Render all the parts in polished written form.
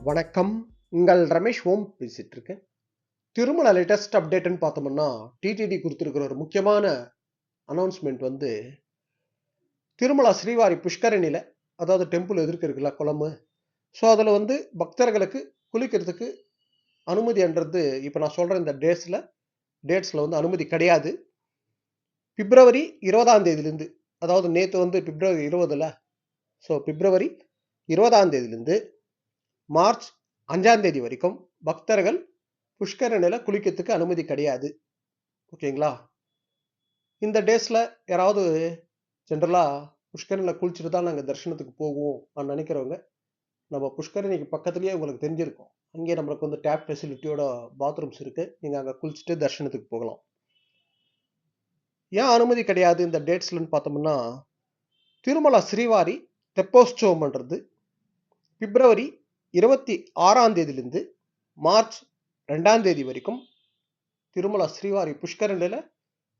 வணக்கம். உங்கள் ரமேஷ் ஓம் பேசிட்டு இருக்கேன். திருமல லேட்டஸ்ட் அப்டேட்னு பார்த்தோம்னா, டிடிடி குடுத்திருக்கிற ஒரு முக்கியமான அனௌன்ஸ்மென்ட் வந்து, திருமலா ஸ்ரீவாரி புஷ்கரணியில, அதாவது டெம்பிள் எதிர்க்க இருக்குல்ல குளமு. ஸோ, அதுல வந்து பக்தர்களுக்கு குளிக்கிறதுக்கு அனுமதின்றது இப்ப நான் சொல்ற இந்த டேட்ஸ்ல வந்து அனுமதி கிடையாது. பிப்ரவரி 20ஆம் தேதியிலிருந்து, அதாவது நேத்து வந்து பிப்ரவரி 20ல. ஸோ, பிப்ரவரி 20ஆம் தேதியிலிருந்து மார்ச் 5ஆம் தேதி வரைக்கும் பக்தர்கள் புஷ்கரணியில குளிக்கிறதுக்கு அனுமதி கிடையாது. ஓகேங்களா? இந்த டேஸ்ல யாராவது ஜென்ரலா புஷ்கரணியில குளிச்சுட்டு தான் நாங்க தரிசனத்துக்கு போவோம் நினைக்கிறவங்க, நம்ம புஷ்கரணிக்கு பக்கத்திலேயே உங்களுக்கு தெரிஞ்சிருக்கும். அங்கேயே நம்மளுக்கு வந்து டேப் ஃபெசிலிட்டியோட பாத்ரூம்ஸ் இருக்கு. நீங்க அங்க குளிச்சுட்டு தரிசனத்துக்கு போகலாம். ஏன் அனுமதி கிடையாது இந்த டேட்ஸ்லன்னு பார்த்தோம்னா, திருமலா ஸ்ரீவாரி தெப்போற்சவம்ன்றது பிப்ரவரி 26ஆம் தேதியிலிருந்து மார்ச் 2ஆம் தேதி வரைக்கும் திருமலா ஸ்ரீவாரி புஷ்கரணியில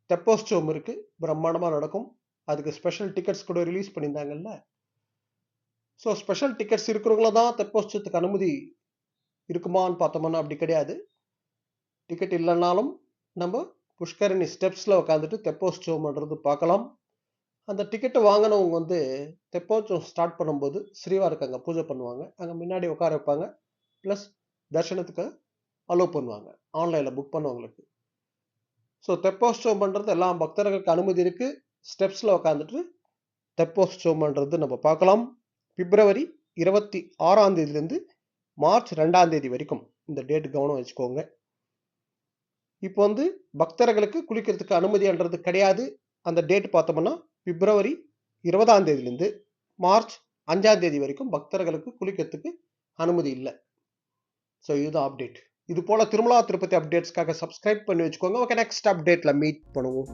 தெப்போற்சவம் இருக்கு. பிரம்மாண்டமா நடக்கும். அதுக்கு ஸ்பெஷல் டிக்கெட்ஸ் கூட ரிலீஸ் பண்ணியிருந்தாங்கல்ல. ஸோ ஸ்பெஷல் டிக்கெட்ஸ் இருக்கிறவங்கள தான் தெப்போற்சவத்துக்கு அனுமதி இருக்குமான்னு பார்த்தோம்னா அப்படி கிடையாது. டிக்கெட் இல்லைன்னாலும் நம்ம புஷ்கரணி ஸ்டெப்ஸில் உட்காந்துட்டு தெப்போற்சவம்ன்றது பார்க்கலாம். அந்த டிக்கெட்டை வாங்கினவங்க வந்து தெப்போற்சவம் ஸ்டார்ட் பண்ணும்போது ஸ்ரீவாருக்கு அங்கே பூஜை பண்ணுவாங்க. அங்கே முன்னாடி உட்கார வைப்பாங்க. ப்ளஸ் தர்ஷனத்துக்கு அலோவ் பண்ணுவாங்க. ஆன்லைனில் புக் பண்ணவங்களுக்கு. ஸோ தெப்போற்சவம் பண்ணுறது எல்லா பக்தர்களுக்கு அனுமதி இருக்கு. ஸ்டெப்ஸில் உட்காந்துட்டு தெப்போற்சவம்ன்றது நம்ம பார்க்கலாம். பிப்ரவரி 26ஆம் தேதியிலிருந்து மார்ச் 2ஆம் தேதி வரைக்கும் இந்த டேட் கவனம் வச்சுக்கோங்க. இப்போ வந்து பக்தர்களுக்கு குளிக்கிறதுக்கு அனுமதின்றது கிடையாது. அந்த டேட் பார்த்தோம்னா பிப்ரவரி 20ஆம் தேதியிலிருந்து மார்ச் 5ஆம் தேதி வரைக்கும் பக்தர்களுக்கு குளிக்கிறதுக்கு அனுமதி இல்லை. ஸோ இதுதான் அப்டேட். இது போல திருமலா திருப்பதி அப்டேட்ஸ்க்காக சப்ஸ்கிரைப் பண்ணி வச்சுக்கோங்க. ஓகே, நெக்ஸ்ட் அப்டேட்ல மீட் பண்ணுவோம்.